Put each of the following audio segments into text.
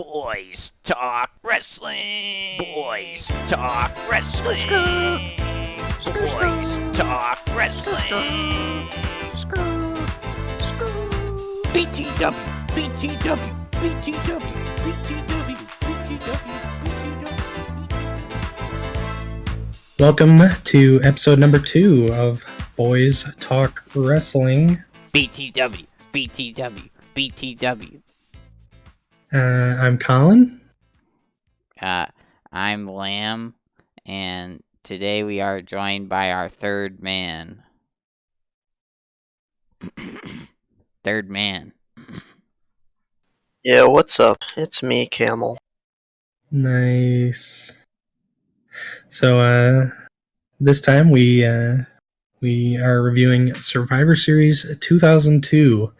Boys Talk Wrestling. Boys Talk Wrestling. Boys Talk Wrestling. BTW, BTW, BTW, BTW, BTW, BTW. Welcome to episode number 2 of Boys Talk Wrestling. BTW, BTW, BTW. I'm Colin. I'm Lamb, and today we are joined by our third man. Third man. Yeah, what's up? It's me, Camel. Nice. So, this time we are reviewing Survivor Series 2002.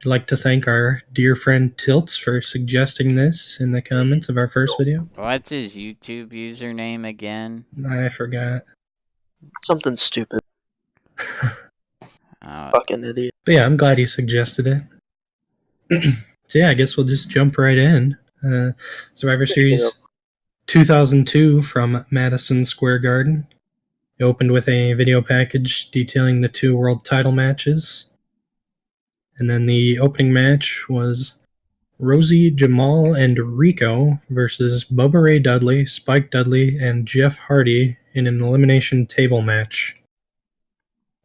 I'd like to thank our dear friend Tilts for suggesting this in the comments of our first video. What's his YouTube username again? I forgot. Something stupid. Fucking idiot. But yeah, I'm glad he suggested it. So yeah, I guess we'll just jump right in. Survivor Series 2002 from Madison Square Garden. It opened with a video package detailing the 2 world title matches. And then the opening match was Rosie, Jamal, and Rico versus Bubba Ray Dudley, Spike Dudley, and Jeff Hardy in an elimination table match.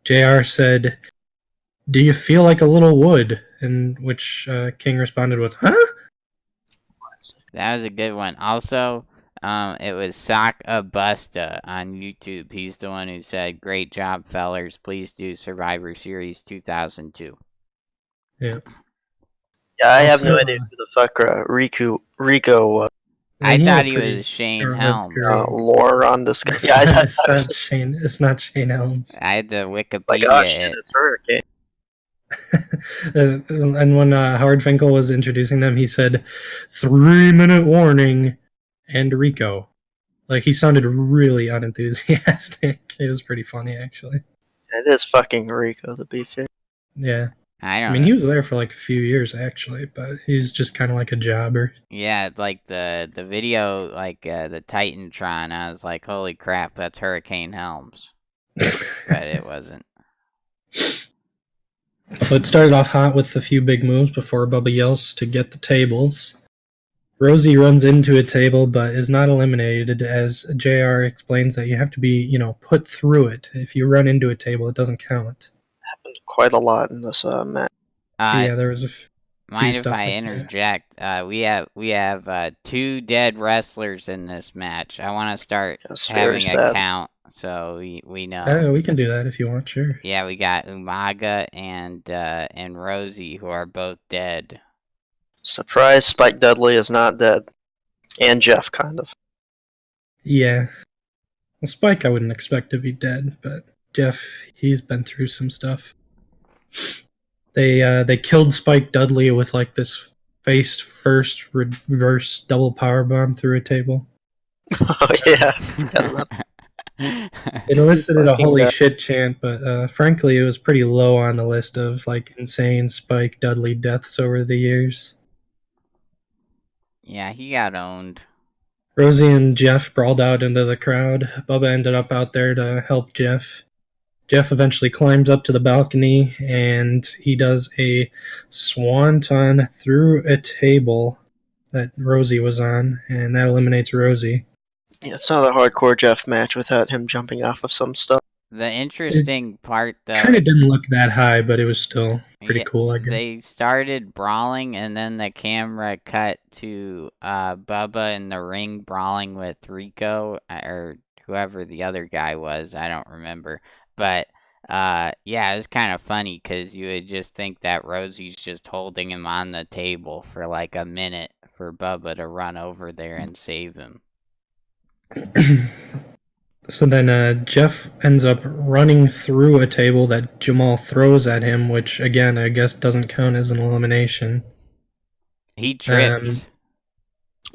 JR said, "Do you feel like a little wood?" In which King responded with, "Huh?" That was a good one. Also, it was Sock Abusta on YouTube. He's the one who said, "Great job, fellers. Please do Survivor Series 2002. Yeah. Yeah, I have no idea who the fuck Rico was. I thought he was Shane Helms. Lore on this guy. It's not Shane Helms. I had to Wikipedia Like, oh it. shit, it's Hurricane. And when Howard Finkel was introducing them, he said, 3-minute warning, and Rico. Like, he sounded really unenthusiastic. It was pretty funny, actually. It is fucking Rico, to be fair. Yeah. I mean, he was there for like a few years, actually, but he was just kind of like a jobber. Yeah, like the video, like the Titantron, I was like, holy crap, that's Hurricane Helms. But it wasn't. So it started off hot with a few big moves before Bubba yells to get the tables. Rosie runs into a table but is not eliminated, as JR explains that you have to be, put through it. If you run into a table, it doesn't count. Happened quite a lot in this match. Yeah, there was a mind if I interject? We have 2 dead wrestlers in this match. I want to start having a count so we know. We can do that if you want, sure. Yeah, we got Umaga and Rosie, who are both dead. Surprise, Spike Dudley is not dead. And Jeff, kind of. Yeah. Well, Spike I wouldn't expect to be dead, but Jeff, he's been through some stuff. They killed Spike Dudley with like this face first reverse double powerbomb through a table. Oh yeah. It elicited a holy shit chant, but frankly, it was pretty low on the list of like insane Spike Dudley deaths over the years. Yeah, he got owned. Rosie and Jeff brawled out into the crowd. Bubba ended up out there to help Jeff. Jeff eventually climbs up to the balcony, and he does a swanton through a table that Rosie was on, and that eliminates Rosie. Yeah, it's not a hardcore Jeff match without him jumping off of some stuff. The interesting part, though... kind of didn't look that high, but it was still pretty cool, I guess. They started brawling, and then the camera cut to Bubba in the ring brawling with Rico, or whoever the other guy was. I don't remember. But, yeah, it was kind of funny, because you would just think that Rosie's just holding him on the table for like a minute for Bubba to run over there and save him. So then Jeff ends up running through a table that Jamal throws at him, which, again, I guess doesn't count as an elimination. He tripped.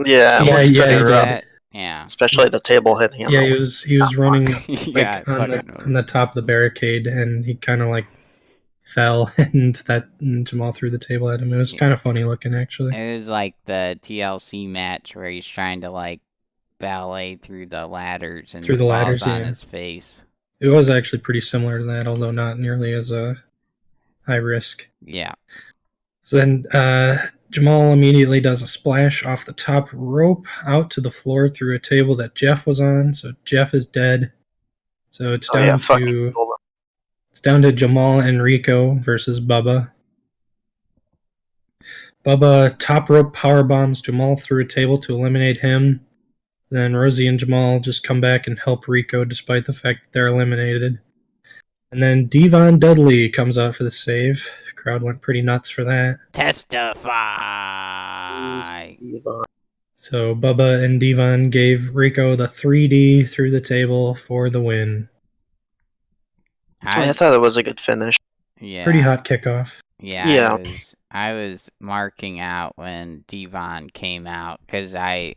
Yeah, he did. Yeah. Especially the table hitting him. Yeah, he was running yeah, on the top of the barricade, and he kind of like fell and Jamal threw the table at him. It was kind of funny looking, actually. It was like the TLC match where he's trying to like ballet through the ladders and Through the falls ladders, on yeah. his face. It was actually pretty similar to that, although not nearly as high risk. Yeah. So then Jamal immediately does a splash off the top rope out to the floor through a table that Jeff was on. So Jeff is dead. So it's down to Jamal and Rico versus Bubba. Bubba top rope power bombs Jamal through a table to eliminate him. Then Rosie and Jamal just come back and help Rico despite the fact that they're eliminated. And then Devon Dudley comes out for the save. The crowd went pretty nuts for that. Testify. So Bubba and Devon gave Rico the 3D through the table for the win. I thought it was a good finish. Yeah. Pretty hot kickoff. Yeah. I was marking out when Devon came out because I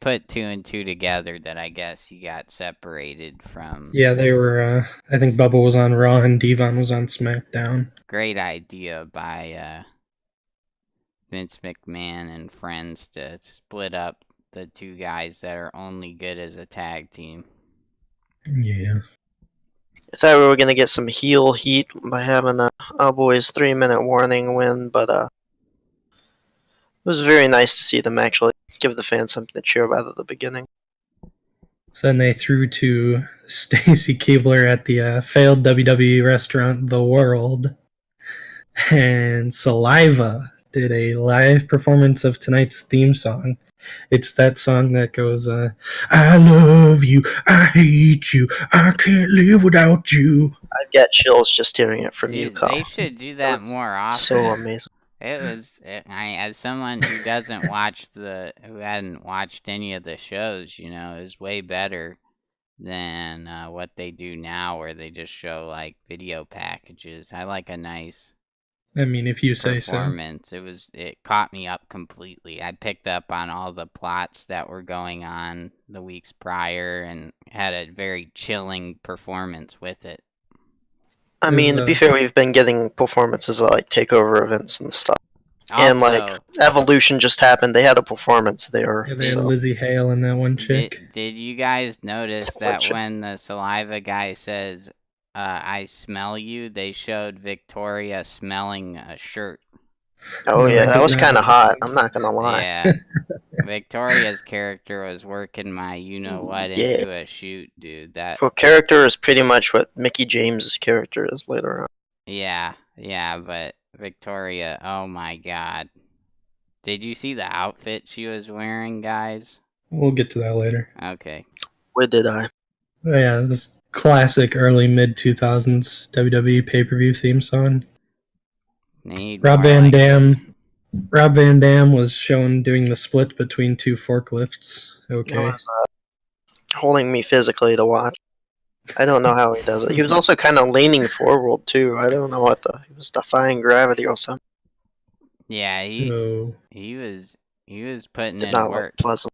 put 2 and 2 together that I guess he got separated from. Yeah, they were. I think Bubba was on Raw and Devon was on SmackDown. Great idea by Vince McMahon and friends to split up the 2 guys that are only good as a tag team. Yeah. I thought we were going to get some heel heat by having a Boys 3-minute warning win, but it was very nice to see them actually give the fans something to cheer about at the beginning. So then they threw to Stacy Keibler at the failed WWE restaurant, The World. And Saliva did a live performance of tonight's theme song. It's that song that goes, I love you, I hate you, I can't live without you. I've got chills just hearing it from you, Kyle. They should do that more often. So amazing. As someone who hadn't watched any of the shows, it was way better than what they do now, where they just show like video packages. I like a nice. I mean, if you say performance. It caught me up completely. I picked up on all the plots that were going on the weeks prior and had a very chilling performance with it. I mean, to be fair, we've been getting performances like takeover events and stuff. Also, and like Evolution just happened. They had a performance there. Yeah, they had Lizzie Hale and that one chick. Did you guys notice that when the Saliva guy says, I smell you, they showed Victoria smelling a shirt? Oh yeah, that was kind of hot. I'm not gonna lie. Yeah, Victoria's character was working my you-know-what into a shoot, dude. That character is pretty much what Mickey James's character is later on. Yeah, but Victoria, oh my god. Did you see the outfit she was wearing, guys? We'll get to that later. Okay. Where did I? Oh, yeah, this classic early mid-2000s WWE pay-per-view theme song. Rob Van Dam was shown doing the split between 2 forklifts. Okay. It was, holding me physically to watch. I don't know how he does it. He was also kind of leaning forward too. I don't know he was defying gravity or something. Yeah, he was putting in not work. Look pleasant.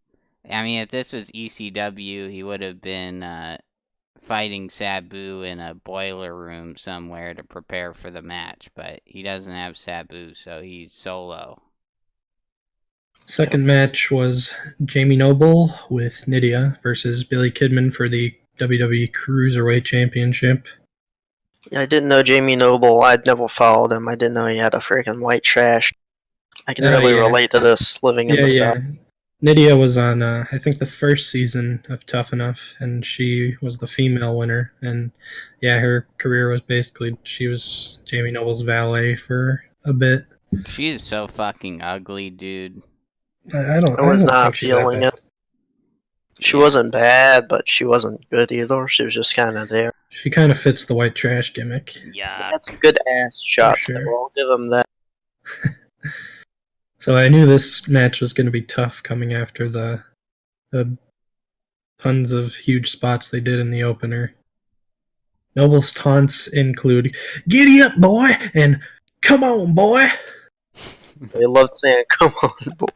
I mean, if this was ECW, he would have been fighting Sabu in a boiler room somewhere to prepare for the match, but he doesn't have Sabu, so he's solo. Second match was Jamie Noble with Nydia versus Billy Kidman for the WWE Cruiserweight Championship. Yeah, I didn't know Jamie Noble. I'd never followed him. I didn't know he had a freaking white trash. I can really relate to this living in the South. Nydia was on, I think, the first season of Tough Enough, and she was the female winner. And yeah, her career was basically, she was Jamie Noble's valet for a bit. She is so fucking ugly, dude. I was not feeling it. She wasn't bad, but she wasn't good either. She was just kind of there. She kind of fits the white trash gimmick. Yeah. That's a good ass shot, so I'll give him that. So I knew this match was going to be tough coming after the tons of huge spots they did in the opener. Noble's taunts include, "Giddy up, boy," and "Come on, boy." They loved saying, "Come on, boy."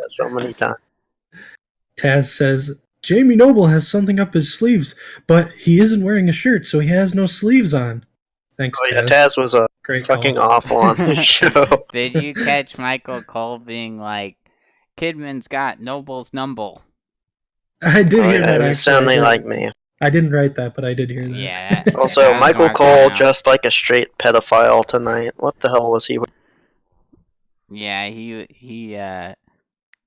So many times. Taz says, "Jamie Noble has something up his sleeves, but he isn't wearing a shirt, so he has no sleeves on." Thanks, Oh yeah, Taz. Taz was a Great fucking call. awful on the show. Did you catch Michael Cole being like, Kidman's got Noble's number? I did Oh hear yeah, that he was actually. sounding like me. I didn't write that, but I did hear that. Yeah, Also, I was Michael marking Cole out. dressed like a straight pedophile tonight. What the hell was he? Yeah,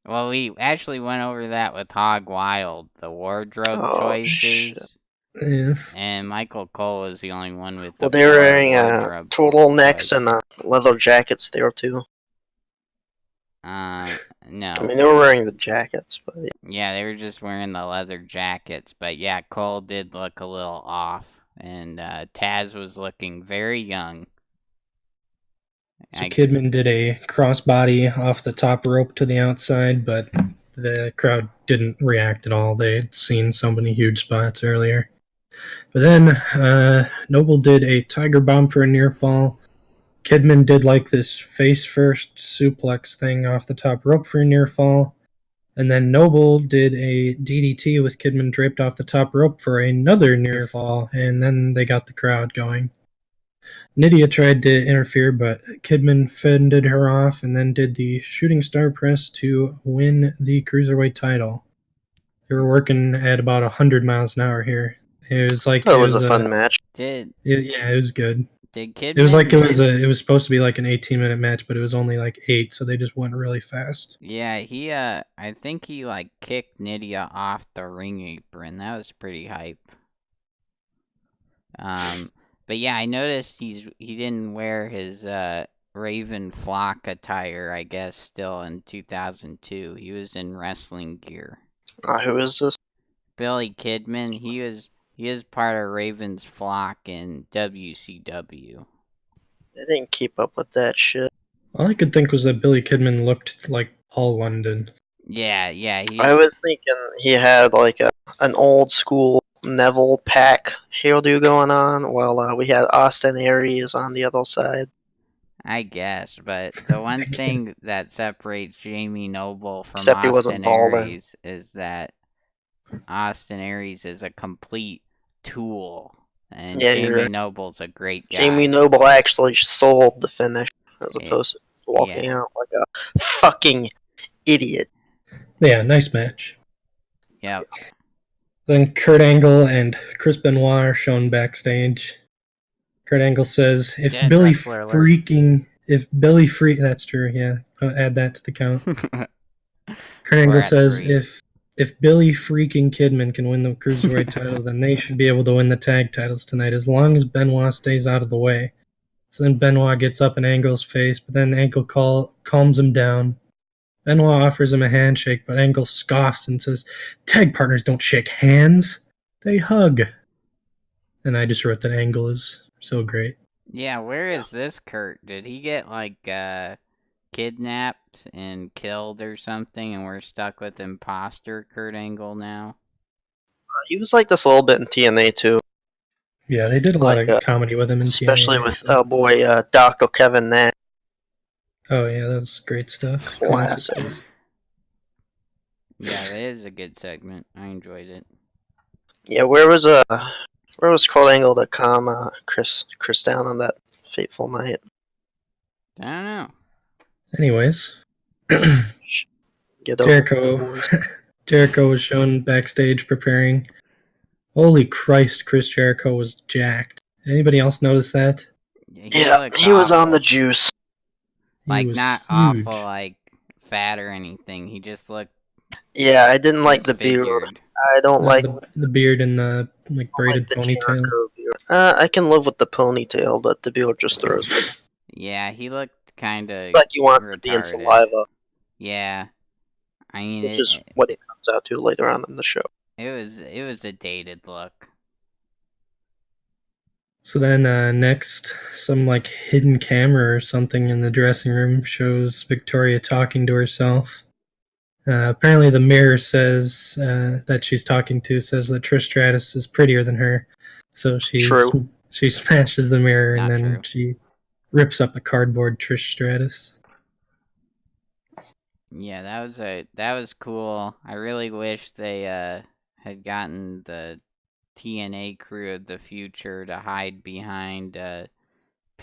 well, we actually went over that with Hog Wild, the wardrobe Oh shit. choices. Yeah. And Michael Cole was the only one with the Well, they were poor wearing wardrobe turtlenecks choice. and leather jackets there too. No. I mean, they were wearing the jackets, but Yeah, they were just wearing the leather jackets. But yeah, Cole did look a little off. And Taz was looking very young. So Kidman did a crossbody off the top rope to the outside, but the crowd didn't react at all. They had seen so many huge spots earlier. But then Noble did a tiger bomb for a near fall. Kidman did like this face first suplex thing off the top rope for a near fall. And then Noble did a DDT with Kidman draped off the top rope for another near fall, and then they got the crowd going. Nydia tried to interfere, but Kidman fended her off and then did the shooting star press to win the Cruiserweight title. They were working at about 100 miles an hour here. It was like it was a fun match. Yeah, it was good. Did Kidman? It was like it was supposed to be like an 18-minute match, but it was only like 8, so they just went really fast. Yeah, I think he like kicked Nydia off the ring apron. That was pretty hype. But yeah, I noticed he didn't wear his Raven Flock attire, I guess, still in 2002. He was in wrestling gear. Who is this? Billy Kidman. He is part of Raven's Flock in WCW. I didn't keep up with that shit. All I could think was that Billy Kidman looked like Paul London. Yeah. I was thinking he had like an old school Neville Pack hairdo going on, while we had Austin Aries on the other side. I guess, but the one thing that separates Jamie Noble from Except he wasn't Austin balding. Aries is that Austin Aries is a complete tool, and Yeah, you're Jamie right. Noble's a great guy. Jamie Noble actually sold the finish as opposed to walking out like a fucking idiot. Yeah, nice match. Yep. Then Kurt Angle and Chris Benoit are shown backstage. Kurt Angle says, "If Dead Billy wrestler alert." that's true, yeah, I'll add that to the count." Kurt We're Angle at says, 3. "If Billy freaking Kidman can win the Cruiserweight title, then they should be able to win the tag titles tonight, as long as Benoit stays out of the way." So then Benoit gets up in Angle's face, but then Angle calms him down. Benoit offers him a handshake, but Angle scoffs and says, "Tag partners don't shake hands, they hug." And I just wrote that Angle is so great. Yeah, where is this Kurt? Did he get like kidnapped and killed or something, and we're stuck with imposter Kurt Angle now? He was like this a little bit in TNA too. Yeah, they did a lot of comedy with him in especially TNA. Especially with Dr. Kevin Nash. Oh yeah, that's great stuff. Classic. Yeah, that is a good segment. I enjoyed it. Yeah, where was Kurt Angle to calm Chris down on that fateful night? I don't know. Anyways, Get over Jericho was shown backstage preparing. Holy Christ, Chris Jericho was jacked. Anybody else notice that? He was on the juice. Like, was not huge. awful, like fat or anything. He just looked. Yeah, I didn't like the beard. I don't like the beard and the like braided ponytail. I can live with the ponytail, but the beard just throws me. Yeah, he looked kind of like he wants retarded. to be in saliva. Yeah, I mean, which is what it comes out to later on in the show. It was a dated look. So then next, some like hidden camera or something in the dressing room shows Victoria talking to herself. Apparently the mirror says that she's talking to says that Trish Stratus is prettier than her. So she smashes the mirror and then she rips up a cardboard Trish Stratus. Yeah, that was cool. I really wish they had gotten the TNA crew of the future to hide behind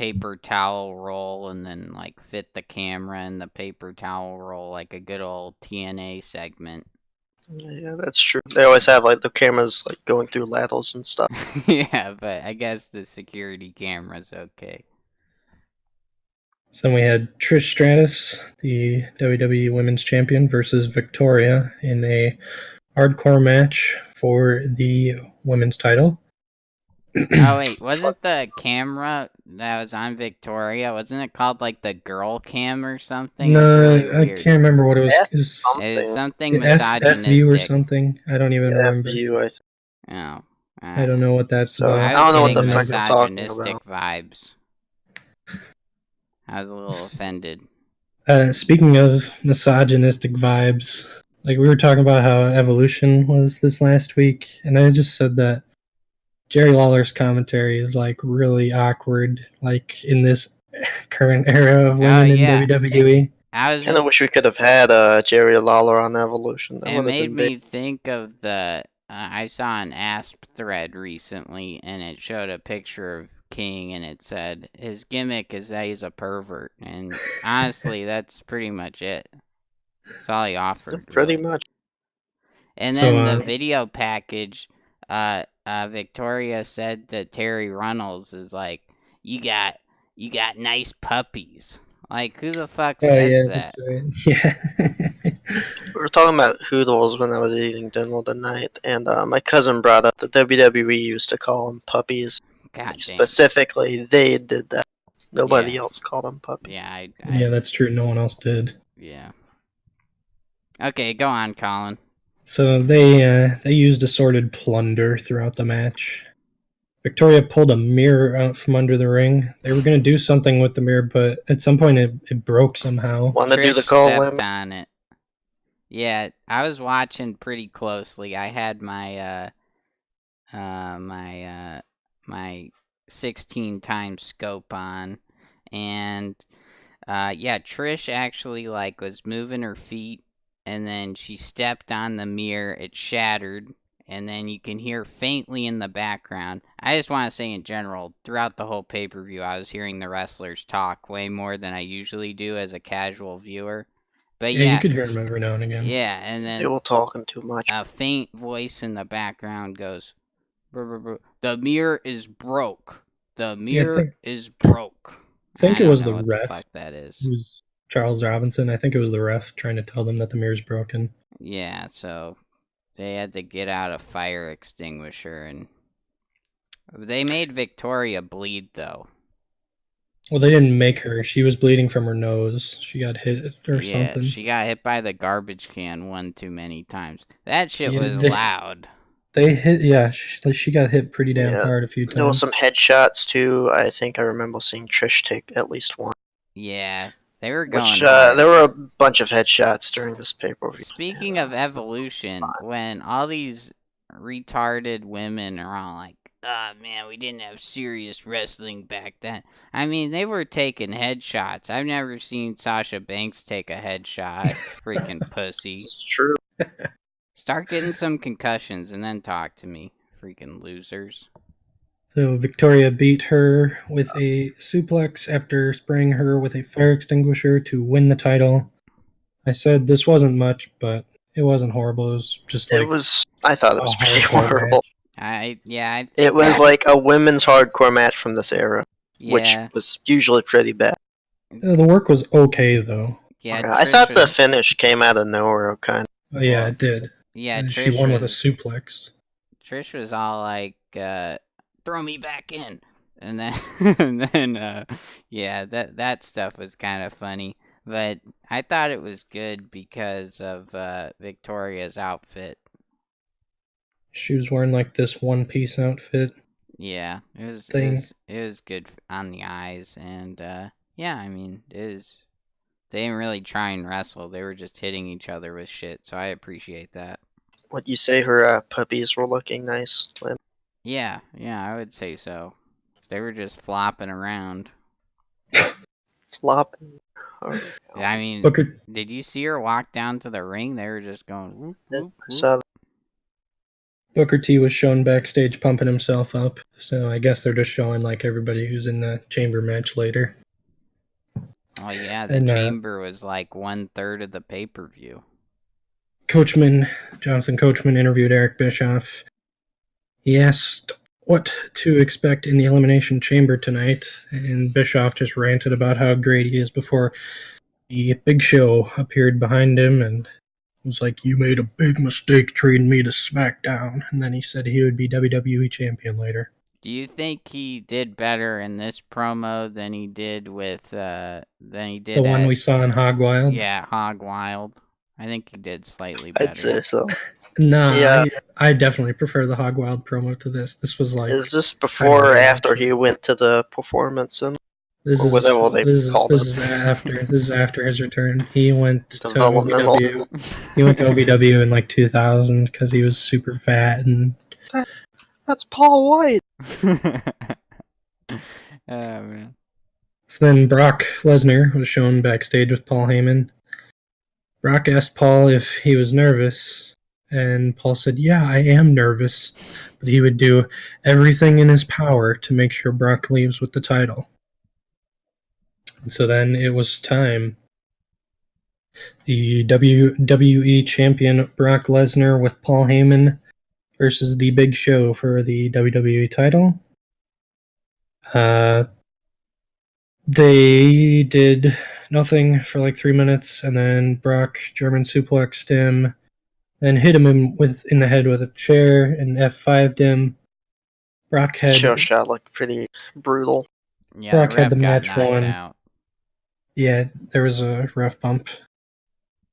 paper towel roll and then like fit the camera in the paper towel roll like a good old TNA segment. Yeah, that's true. They always have like the cameras like going through ladders and stuff. Yeah, but I guess the security camera's okay. So then we had Trish Stratus, the WWE Women's Champion, versus Victoria in a hardcore match for the women's title. Oh wait, wasn't the camera that was on Victoria, wasn't it called like the girl cam or something? It was No, really I weird. can't remember what it was. It was Something. something FU or misogynistic. something. I don't even remember. FU, I think. Oh. I don't know what that's So about. I I was don't know what getting the fuck you're talking misogynistic about. vibes. I was a little offended. Speaking of misogynistic vibes, like we were talking about how Evolution was this last week, and I just said that Jerry Lawler's commentary is like really awkward, like in this current era of women in yeah. WWE. I was Kind of wish we could have had Jerry Lawler on Evolution. That It would have made been big. me think of the. I saw an ASP thread recently, and it showed a picture of King, and it said his gimmick is that he's a pervert, and honestly, that's pretty much it. That's all he offered, Pretty really. much. And So, then the video package, Victoria said to Terry Runnels is like, "You got nice puppies." Like, who the fuck says that? that's right. Yeah. We were talking about Hoodles when I was eating dinner tonight, and my cousin brought up that WWE used to call them puppies. God damn. Specifically, they did that. Nobody Yeah. else called them puppies. Yeah, Yeah, that's true. No one else did. Yeah. Okay, go on, Colin. So they used assorted plunder throughout the match. Victoria pulled a mirror out from under the ring. They were going to do something with the mirror, but at some point it broke somehow. Want to do the Trish call stepped limit? on it. Yeah, I was watching pretty closely. I had my my 16 times scope on, and yeah, Trish actually like was moving her feet, and then she stepped on the mirror. It shattered, and then you can hear faintly in the background. I just want to say in general, throughout the whole pay-per-view, I was hearing the wrestlers talk way more than I usually do as a casual viewer. But Yeah, yeah, you could hear them every now and again. yeah, and They then were talking too much. a faint voice in the background goes, "Brr, brr, brr. The mirror is broke. The mirror is broke." I think I it don't was know the what ref. the fuck that It is. was Charles Robinson. I think it was the ref trying to tell them that the mirror's broken. Yeah, so they had to get out a fire extinguisher, and they made Victoria bleed, though. Well, they didn't make her. She was bleeding from her nose. She got hit or Yeah, something. she got hit by the garbage can one too many times. That shit Yeah, was loud. They hit, yeah, she got hit pretty damn Yeah, hard a few times. There were some headshots too. I think I remember seeing Trish take at least one. Yeah, they were going Which hard. there were a bunch of headshots during this pay-per-view. Speaking of Evolution, when all these retarded women are all like, "Oh man, we didn't have serious wrestling back then." I mean, they were taking headshots. I've never seen Sasha Banks take a headshot. Freaking pussy. It's true. Start getting some concussions and then talk to me. Freaking losers. So Victoria beat her with a suplex after spraying her with a fire extinguisher to win the title. I said this wasn't much, but it wasn't horrible. It was just like I thought it was pretty hardcore horrible. I think It was like a women's hardcore match from this era, which was usually pretty bad. The work was okay though. Yeah, I thought the finish came out of nowhere, kind of. Oh, yeah, it did. Yeah, she won with a suplex. Trish was all like, "Throw me back in," and then, and then, yeah, that stuff was kind of funny. But I thought it was good because of Victoria's outfit. She was wearing like this one-piece outfit. Yeah, it was good on the eyes, and yeah, I mean, it was. They didn't really try and wrestle; they were just hitting each other with shit. So I appreciate that. Would you say her puppies were looking nice? Yeah, I would say so. They were just flopping around. Flopping. I mean, Booker. Did you see her walk down to the ring? They were just going. Whoop, whoop, whoop. I saw that. Booker T was shown backstage pumping himself up, so I guess they're just showing like everybody who's in the chamber match later. Oh yeah, the And chamber was like 1/3 of the pay-per-view. Jonathan Coachman interviewed Eric Bischoff. He asked what to expect in the Elimination Chamber tonight, and Bischoff just ranted about how great he is before the Big Show appeared behind him and was like, "You made a big mistake trading me to SmackDown." And then he said he would be WWE champion later. Do you think he did better in this promo than he did The one we saw in Hog Wild? Yeah, Hog Wild. I think he did slightly better. I'd say so. Nah, Yeah. I definitely prefer the Hog Wild promo to this. This was like... Is this before or after he went to the performance and This or whatever they called this it? is after this is after his return. He went to Developmental. OVW. He went to OVW in like 2000 because he was super fat and... That's Paul White. Oh man. So then Brock Lesnar was shown backstage with Paul Heyman. Brock asked Paul if he was nervous, and Paul said, "Yeah, I am nervous, but he would do everything in his power to make sure Brock leaves with the title." And so then it was time. The WWE champion Brock Lesnar with Paul Heyman versus the Big Show for the WWE title. They did nothing for like 3 minutes, and then Brock German suplexed him and hit him in the head with a chair and F5'd him. Brock had... Show shot looked pretty brutal. Yeah, Brock the had ref the got match knocked won. out. Yeah, there was a ref bump.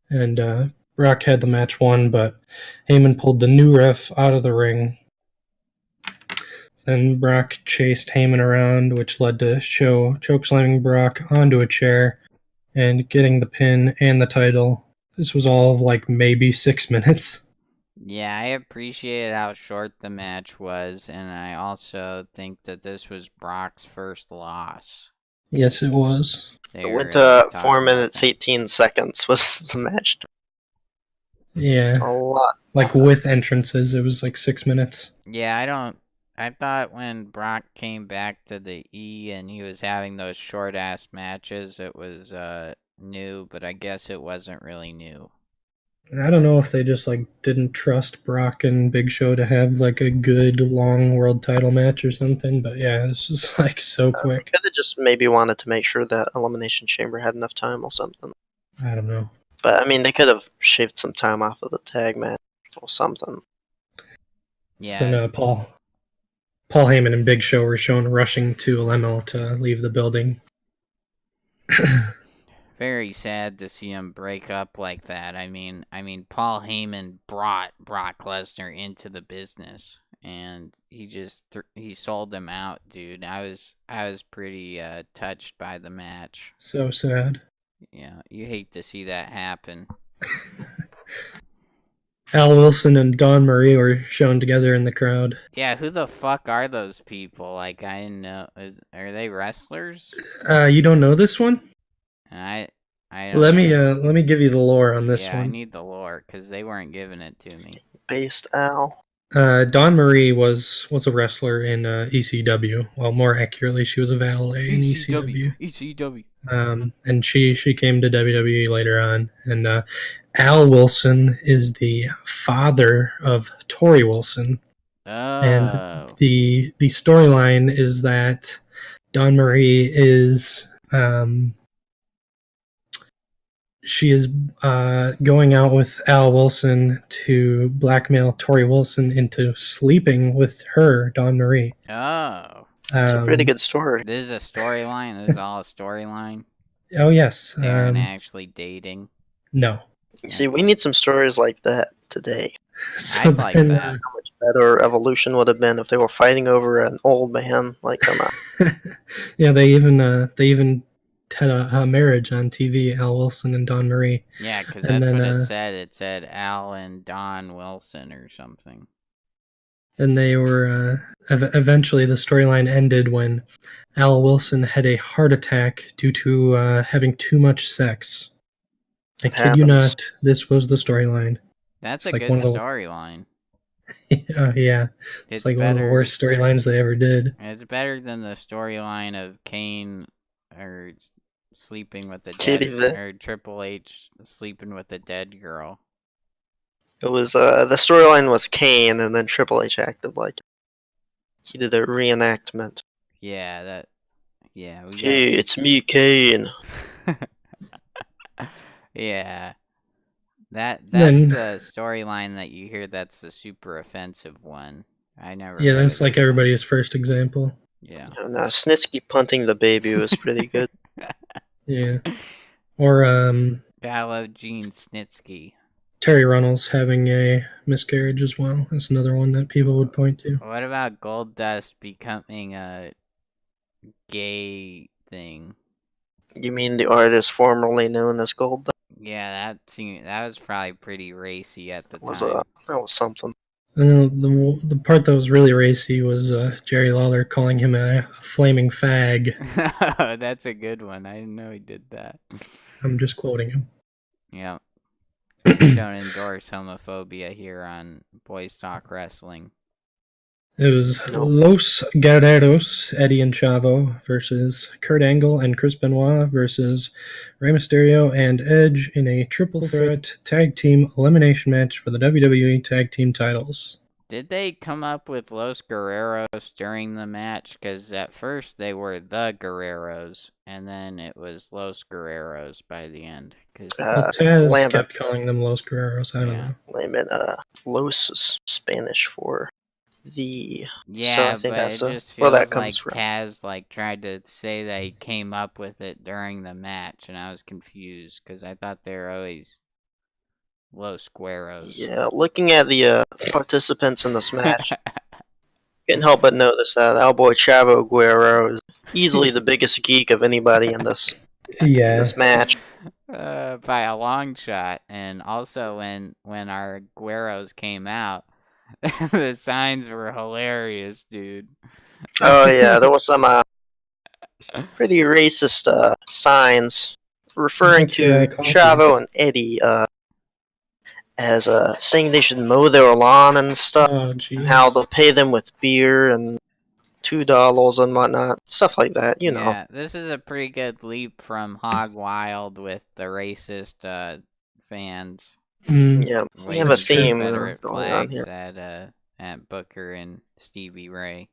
And Brock had the match won, but Heyman pulled the new ref out of the ring. Then Brock chased Heyman around, which led to Show chokeslamming Brock onto a chair and getting the pin and the title. This was all of like maybe 6 minutes. Yeah, I appreciated how short the match was, and I also think that this was Brock's first loss. Yes, it was. It went to 4 minutes 18 seconds was the match. Yeah. A lot. Like with entrances, it was like 6 minutes. Yeah, I thought when Brock came back to the E and he was having those short-ass matches, it was new, but I guess it wasn't really new. I don't know if they just like didn't trust Brock and Big Show to have like a good long world title match or something, but yeah, this was like so quick. Could have just maybe wanted to make sure that Elimination Chamber had enough time or something. I don't know. But I mean, they could have shaved some time off of the tag match or something. Yeah. So Paul Heyman and Big Show were shown rushing to Lemo to leave the building. Very sad to see him break up like that. I mean, Paul Heyman brought Brock Lesnar into the business, and he just he sold him out, dude. I was pretty touched by the match. So sad. Yeah, you hate to see that happen. Al Wilson and Dawn Marie were shown together in the crowd. Yeah, who the fuck are those people? Like, I didn't know. Are they wrestlers? You don't know this one? I don't let know. me give you the lore on this one. Yeah, I need the lore because they weren't giving it to me. Based Al. Dawn Marie was a wrestler in ECW. Well, more accurately, she was a valet in ECW. ECW. And she came to WWE later on. And Al Wilson is the father of Tori Wilson. Oh. And the storyline is that Dawn Marie is she is going out with Al Wilson to blackmail Tori Wilson into sleeping with her, Dawn Marie. Oh. It's a pretty good story. This is a storyline? This is all a storyline? Oh, yes. They aren't actually dating? No. You see, we need some stories like that today. So I'd like that. How much better Evolution would have been if they were fighting over an old man. Like, come on. Yeah, they even had a marriage on TV, Al Wilson and Dawn Marie. Yeah, because that's what it said. It said Al and Don Wilson or something. And they were eventually the storyline ended when Al Wilson had a heart attack due to having too much sex. I kid you not, this was the storyline. That's It's a like good storyline. Yeah, it's It's like one of the better. worst storylines they ever did. It's better than the storyline of Kane or sleeping with the Kitty dead Vit. or Triple H sleeping with the dead girl. It was the storyline was Kane, and then Triple H acted like he did a reenactment. Yeah, that. Yeah, we got. Hey, it's me, Kane. Yeah, that's Then, the storyline that you hear. That's the super offensive one. I never yeah, heard that's of like this one. everybody's first example. Yeah. And Snitsky punting the baby was pretty good. Yeah. Or I love Gene Snitsky. Terry Runnels having a miscarriage as well. That's another one that people would point to. What about Goldust becoming a gay thing? You mean the artist formerly known as Gold? Yeah, that was probably pretty racy at the Was time. that was something. And the part that was really racy was Jerry Lawler calling him a flaming fag. That's a good one. I didn't know he did that. I'm just quoting him. Yeah. We don't endorse homophobia here on Boys Talk Wrestling. It was Nope. Los Guerreros, Eddie and Chavo versus Kurt Angle and Chris Benoit versus Rey Mysterio and Edge in a triple threat tag team elimination match for the WWE Tag Team titles. Did they come up with Los Guerreros during the match? Because at first they were the Guerreros, and then it was Los Guerreros by the end. Well, Taz Lambert. kept calling them Los Guerreros. I don't Yeah. know. Lambert, Los is Spanish for the. Yeah, so I think but that's it just where feels that like comes from. Taz tried to say that he came up with it during the match, and I was confused because I thought they were always Los Guerreros. Yeah, looking at the participants in this match, can't help but notice that our boy Chavo Guerrero is easily the biggest geek of anybody in this match. By a long shot, and also when our Guerreros came out, the signs were hilarious, dude. Oh yeah, there was some pretty racist signs referring to Chavo and Eddie as saying they should mow their lawn and stuff, and how they'll pay them with beer and $2 and whatnot, stuff like that. You know. Yeah, this is a pretty good leap from Hog Wild with the racist fans. Yeah, we have a theme Confederate going on flags here. at Booker and Stevie Ray.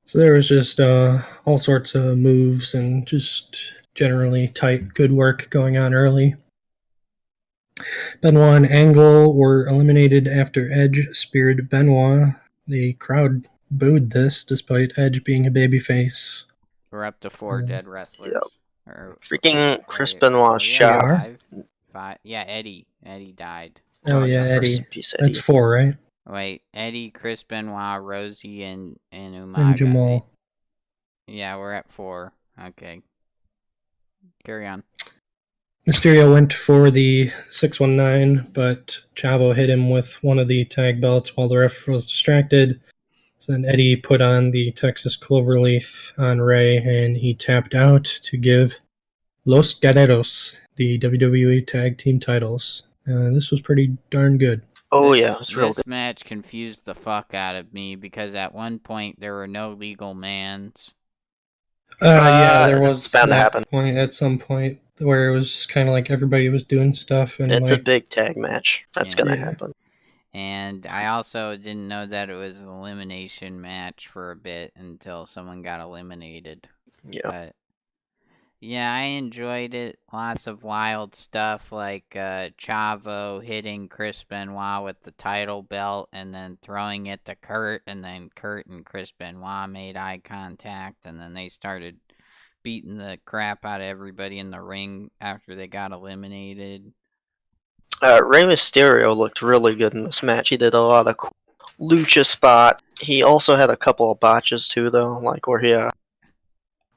So there was just all sorts of moves and just generally tight, good work going on early. Benoit and Angle were eliminated after Edge speared Benoit. The crowd booed this, despite Edge being a babyface. We're up to 4 dead wrestlers. Yep. Or, freaking Chris Benoit's shot. Five. Yeah, Eddie. Eddie died. Oh yeah, Eddie. That's 4, right? Wait, Eddie, Chris Benoit, Rosie, and Umaga. And Jamal. Yeah, we're at 4. Okay. Carry on. Mysterio went for the 619, but Chavo hit him with one of the tag belts while the ref was distracted. So then Eddie put on the Texas Cloverleaf on Ray, and he tapped out to give Los Guerreros the WWE Tag Team titles. This was pretty darn good. Oh yeah, it was real good. This match confused the fuck out of me because at one point there were no legal mans. Yeah, there was bound to happen. Point at some point where it was just kind of like everybody was doing stuff, and it's a big tag match. That's gonna happen. And I also didn't know that it was an elimination match for a bit until someone got eliminated. Yeah. But yeah, I enjoyed it. Lots of wild stuff like Chavo hitting Chris Benoit with the title belt and then throwing it to Kurt, and then Kurt and Chris Benoit made eye contact, and then they started beating the crap out of everybody in the ring after they got eliminated. Rey Mysterio looked really good in this match. He did a lot of cool lucha spots. He also had a couple of botches too, though, like where he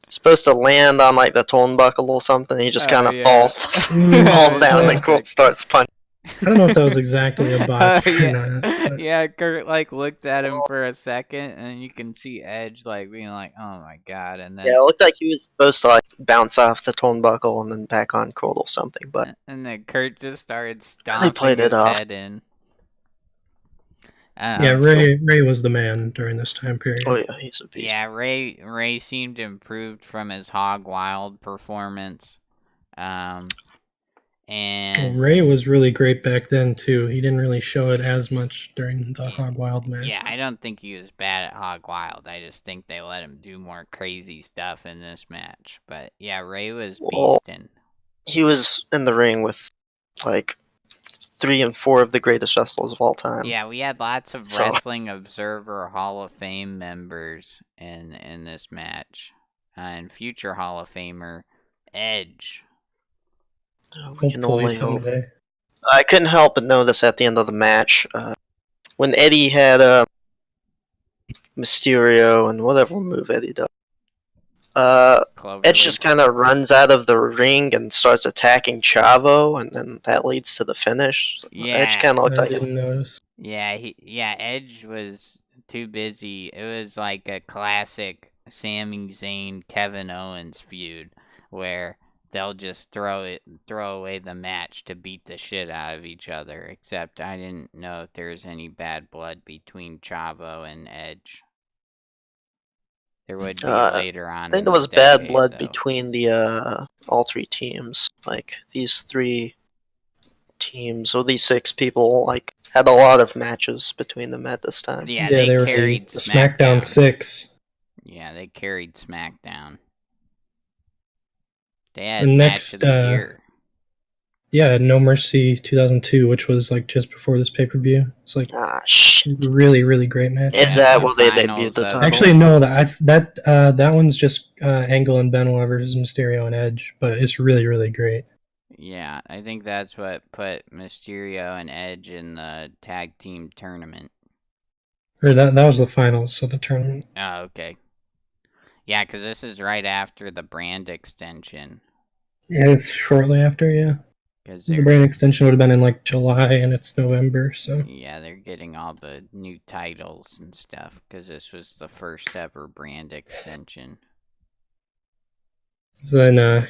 supposed to land on like the turnbuckle or something. He just kind of falls down and Colt starts punching. I don't know if that was exactly a botch or not. But... Yeah, Kurt looked at him for a second, and you can see Edge being like, "Oh my god!" And then it looked like he was supposed to bounce off the turnbuckle and then back on Colt or something. But and then Kurt just started stomping his head in. Yeah, Ray was the man during this time period. Oh yeah, he's a beast. Yeah, Ray seemed improved from his Hog Wild performance. And Ray was really great back then too. He didn't really show it as much during the Hog Wild match. Yeah, I don't think he was bad at Hog Wild. I just think they let him do more crazy stuff in this match. But yeah, Ray was beasting. He was in the ring with like 3 and 4 of the greatest wrestlers of all time. Yeah, we had lots of Wrestling Observer Hall of Fame members in this match. And future Hall of Famer Edge. We can only hope. I couldn't help but notice at the end of the match, when Eddie had Mysterio and whatever move Eddie does, Edge just kind of runs out of the ring and starts attacking Chavo, and then that leads to the finish. Yeah, Edge kind of looked like didn't notice. Yeah, Edge was too busy. It was like a classic Sami Zayn Kevin Owens feud where they'll just throw away the match to beat the shit out of each other. Except I didn't know if there was any bad blood between Chavo and Edge. There would be later on. I think there was bad blood between the all 3 teams. Like these 3 teams, or these 6 people, like had a lot of matches between them at this time. Yeah, they carried the SmackDown 6. Yeah, they carried SmackDown. They had match of the year. Yeah, No Mercy 2002, which was like just before this pay-per-view. It's like really, really great match. Is that what they debuted the title? Actually, no. That one's just Angle and Benoit versus Mysterio and Edge, but it's really, really great. Yeah, I think that's what put Mysterio and Edge in the tag team tournament. Or that was the finals of the tournament. Oh, okay. Yeah, because this is right after the brand extension. Yeah, it's shortly after, yeah. The brand extension would have been in like July, and it's November, so. Yeah, they're getting all the new titles and stuff, because this was the first ever brand extension. Then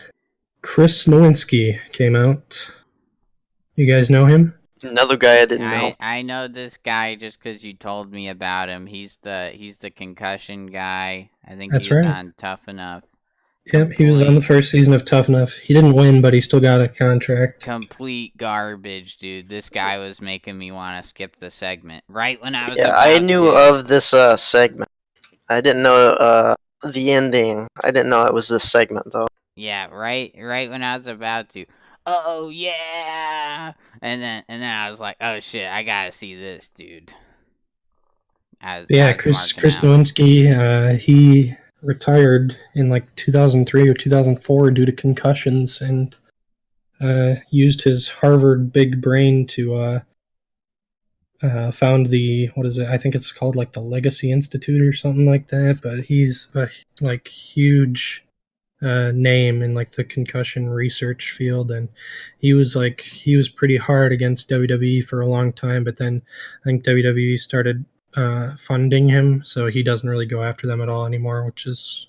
Chris Nowinski came out. You guys know him? Another guy I didn't know. I know this guy just because you told me about him. He's the concussion guy. I think he's on Tough Enough. Yep, he was on the first season of Tough Enough. He didn't win, but he still got a contract. Complete garbage, dude. This guy was making me want to skip the segment right when I was. Yeah, I knew of this segment. I didn't know the ending. I didn't know it was this segment though. Yeah, right when I was about to. Oh yeah, and then I was like, oh shit, I gotta see this, dude. Chris Nowinski, he retired in like 2003 or 2004 due to concussions, and used his Harvard big brain to found the, what is it? I think it's called like the Legacy Institute or something like that. But he's a like huge name in like the concussion research field, and he was pretty hard against WWE for a long time, but then I think WWE started funding him, so he doesn't really go after them at all anymore, which is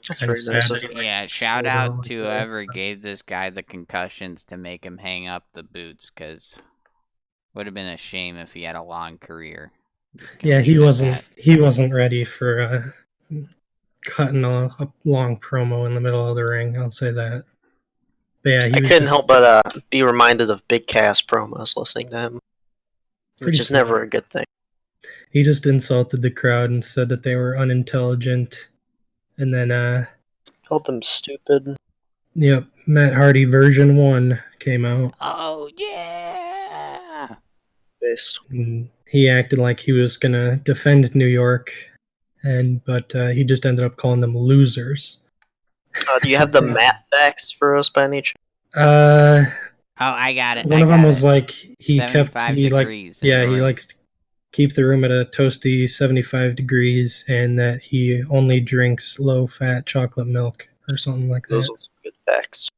kind of sad. Yeah, shout out to whoever gave this guy the concussions to make him hang up the boots, because would have been a shame if he had a long career. Yeah, he wasn't ready for cutting a long promo in the middle of the ring, I'll say that. But yeah, I couldn't help but be reminded of Big Cass promos listening to him, which is never a good thing. He just insulted the crowd and said that they were unintelligent, and then called them stupid. Yep, Matt Hardy version 1 came out. Oh yeah! And he acted like he was gonna defend New York, but he just ended up calling them losers. Do you have the map backs for us by any chance? Oh, I got it. One of them was like he degrees. He likes to keep the room at a toasty 75 degrees, and that he only drinks low-fat chocolate milk or something like that. Those are some good facts.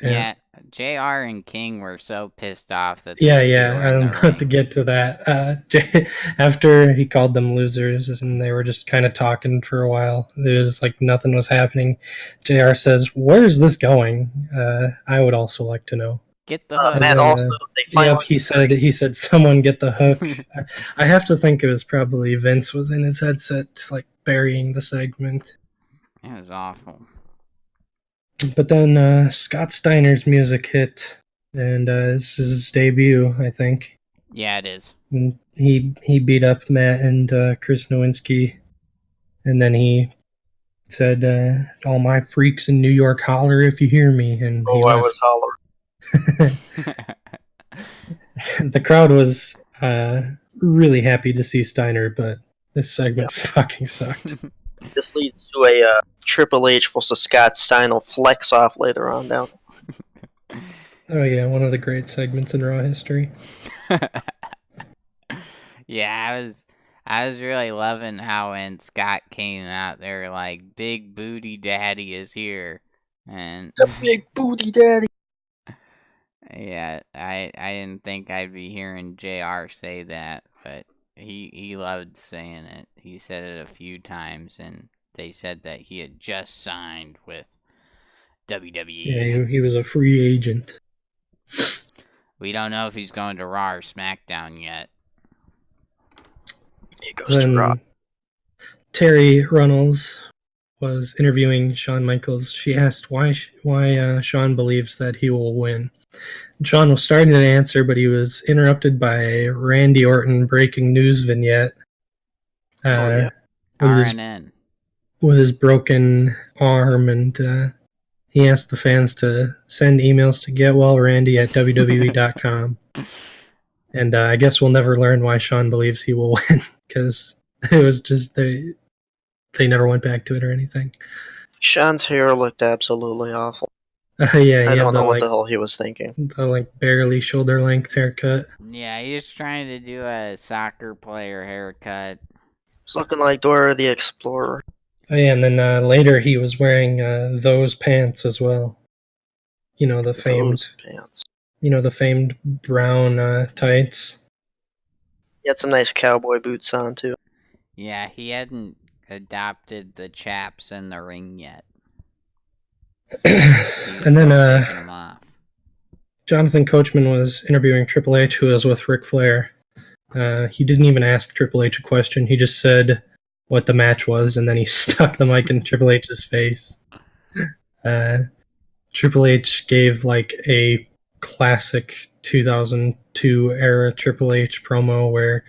Yeah, JR and King were so pissed off that. I'm about to get to that. After he called them losers, and they were just kind of talking for a while, there was like nothing was happening. JR says, "Where is this going? I would also like to know." Get the hook. And Matt then, also, they finally. yep, he said, someone get the hook. I have to think it was probably Vince was in his headset, like burying the segment. It was awful. But then Scott Steiner's music hit, and this is his debut, I think. Yeah, it is. And he beat up Matt and Chris Nowinski, and then he said, "All my freaks in New York, holler if you hear me," and he Oh, I left. was hollering. The crowd was really happy to see Steiner, but this segment fucking sucked. This leads to a Triple H versus Scott Steiner flex off later on down. Oh yeah, one of the great segments in Raw history. Yeah, I was really loving how when Scott came out there like Big Booty Daddy is here. And The big booty daddy. yeah, I didn't think I'd be hearing JR say that, but he loved saying it. He said it a few times, and they said that he had just signed with WWE. Yeah, he was a free agent. We don't know if he's going to Raw or SmackDown yet. He goes to Raw. Then Terry Runnels was interviewing Shawn Michaels. She asked why Shawn believes that he will win. Shawn was starting to answer, but he was interrupted by Randy Orton breaking news vignette. Yeah. With his broken arm, and he asked the fans to send emails to getwellrandy@wwe.com. And I guess we'll never learn why Shawn believes he will win, because it was just they never went back to it or anything. Shawn's hair looked absolutely awful. Yeah, I don't know what the hell he was thinking. The barely shoulder length haircut. Yeah, he was trying to do a soccer player haircut. It's looking like Dora the Explorer. Oh yeah, and then later he was wearing those pants as well. You know, the famed pants. You know, the famed brown tights. He had some nice cowboy boots on too. Yeah, he hadn't adopted the chaps in the ring yet. And then Jonathan Coachman was interviewing Triple H, who was with Ric Flair. He didn't even ask Triple H a question. He just said what the match was, and then he stuck the mic in Triple H's face. Triple H gave a classic 2002 era Triple H promo where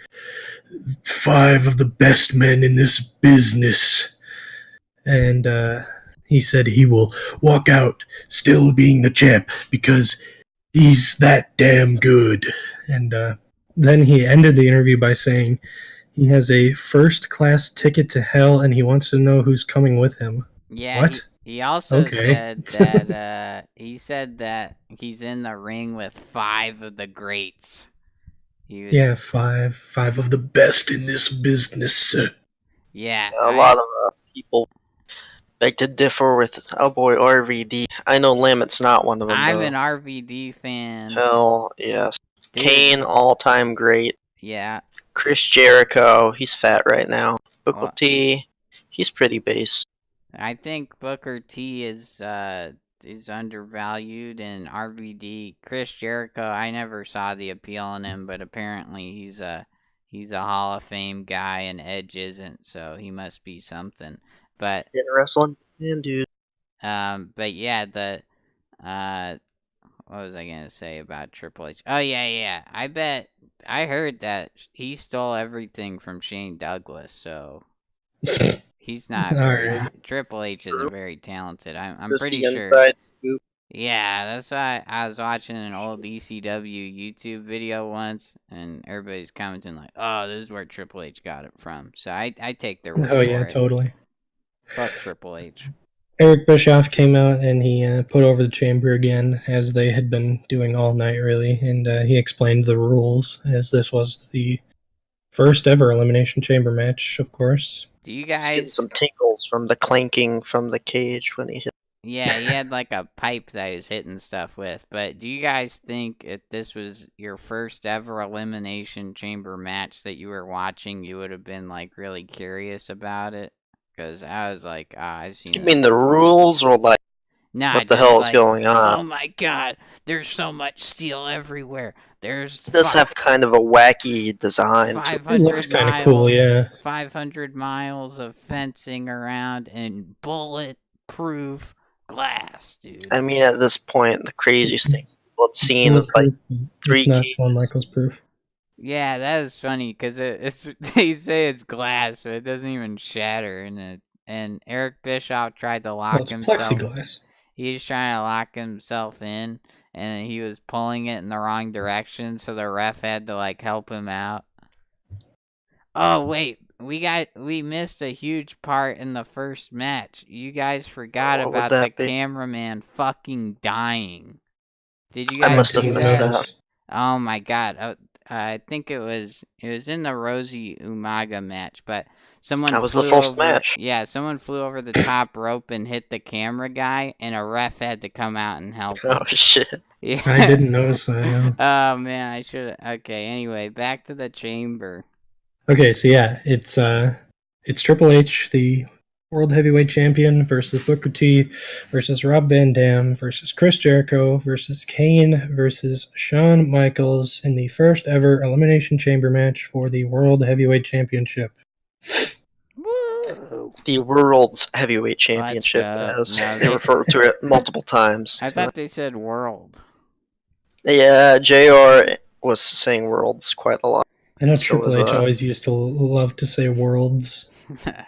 5 of the best men in this business, and he said he will walk out still being the champ because he's that damn good. And then he ended the interview by saying he has a first-class ticket to hell and he wants to know who's coming with him. Yeah, what? He also said that he said that he's in the ring with 5 of the greats. Yeah, 5 of the best in this business. Yeah, a lot of people beg to differ with our boy RVD. I know Lamit's not one of them. I'm an RVD fan. Hell yes. Dude. Kane, all-time great. Yeah. Chris Jericho, he's fat right now. Booker T, he's pretty base. I think Booker T is undervalued, and RVD, Chris Jericho, I never saw the appeal in him, but apparently he's a Hall of Fame guy, and Edge isn't, so he must be something. But in wrestling, man, dude. But yeah, what was I gonna say about Triple H? Oh yeah. I heard that he stole everything from Shane Douglas, so. He's not very. Triple H isn't very talented. I'm pretty sure. Inside scoop. Yeah, that's why I was watching an old ECW YouTube video once, and everybody's commenting like, "Oh, this is where Triple H got it from." So I take their word for it. Oh yeah, totally. Fuck Triple H. Eric Bischoff came out and he put over the Chamber again, as they had been doing all night, really, and he explained the rules, as this was the first ever Elimination Chamber match, of course. Do you guys get some tinkles from the clanking from the cage when he hit? Yeah, he had a pipe that he was hitting stuff with. But do you guys think if this was your first ever Elimination Chamber match that you were watching, you would have been really curious about it? Because I was like, I've seen. You mean the rules, or Nah, What the just hell is like, going on? oh my god, there's so much steel everywhere. There's It does have kind of a wacky design to it. It looks 500 kind of cool, miles, yeah. 500 miles of fencing around and bulletproof glass, dude. I mean, at this point, the craziest It's, thing people have it's seen is like bulletproof. It's 3 not gauge. Shawn Michaels proof. Yeah, that is funny because it's they say it's glass, but it doesn't even shatter. And Eric Bischoff tried to Well, lock it's himself. plexiglass. He was trying to lock himself in, and he was pulling it in the wrong direction, so the ref had to like help him out. Oh wait, we missed a huge part in the first match. You guys forgot What would about the that be? cameraman fucking dying. Did you I guys must have see missed that? that. Oh my god. I think it was in the Rosie Umaga match, but someone That was the flew first over match. yeah, someone flew over the top rope and hit the camera guy, and a ref had to come out and help Oh him. shit. Yeah. I didn't notice that, no. Oh man, I should. Okay, anyway, back to the chamber. Okay, so yeah, it's Triple H, the World Heavyweight Champion, versus Booker T, versus Rob Van Dam, versus Chris Jericho, versus Kane, versus Shawn Michaels in the first ever Elimination Chamber match for the World Heavyweight Championship. Woo! The World's Heavyweight Let's Championship, go. as No, they refer to it multiple times. I thought they said world. Yeah, JR was saying Worlds quite a lot. I know So Triple was, H always used to love to say worlds. Yeah,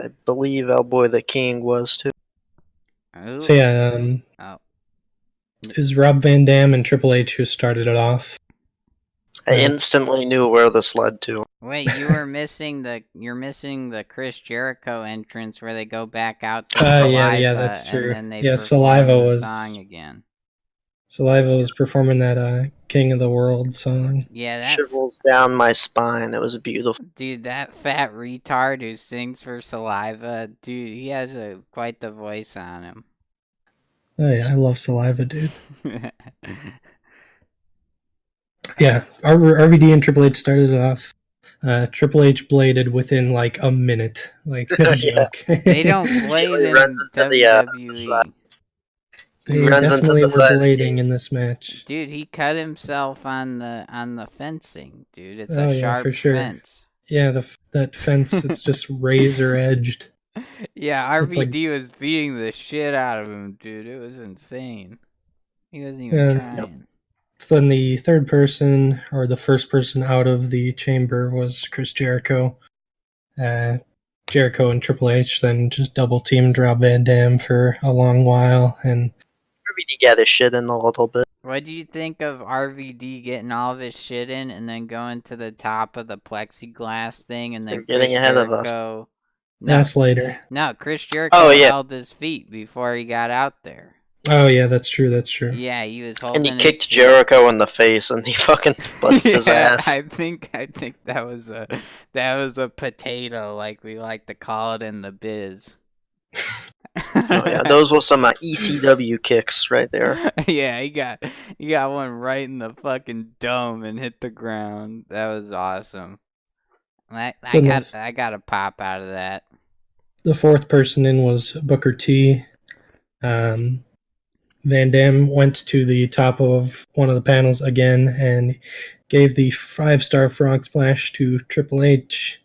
I believe El Boy the King was too. Ooh. So yeah, Oh. it was Rob Van Dam and Triple H who started it off. I instantly knew where this led to. Wait, you're missing the Chris Jericho entrance where they go back out to Saliva, yeah, that's true. and then they Yeah, perform Saliva the was song again. Saliva was performing that King of the World song. Yeah, that Shivers down my spine. It was beautiful. dude, that fat retard who sings for Saliva, dude, he has quite the voice on him. Oh yeah, I love Saliva, dude. Yeah, RVD and Triple H started it off. Triple H bladed within like a minute, like no Yeah. joke. They don't blade He in runs into the WWE. He They runs into definitely the were side of the blading gate. in this match. Dude, he cut himself on the fencing, dude. It's Oh a yeah, sharp for sure. fence. Yeah, that fence, it's just razor edged. Yeah, It's like- RVD was beating the shit out of him, dude. It was insane. He wasn't even trying. So then the third person, or the first person out of the chamber, was Chris Jericho. Jericho and Triple H then just double teamed Rob Van Dam for a long while, and RVD got his shit in a little bit. What do you think of RVD getting all of his shit in and then going to the top of the plexiglass thing and then They're getting Chris ahead of us. Jericho? that's later. No, Chris Jericho Oh, yeah. held his feet before he got out there. Oh yeah, that's true. That's true. Yeah, he was holding And he his kicked feet. Jericho in the face, and he fucking busted his ass. I think that was a potato, like we like to call it in the biz. Oh yeah, those were some ECW kicks right there. Yeah, he got one right in the fucking dome and hit the ground. That was awesome. I got a pop out of that. The fourth person in was Booker T. Van Dam went to the top of one of the panels again and gave the 5-star frog splash to Triple H,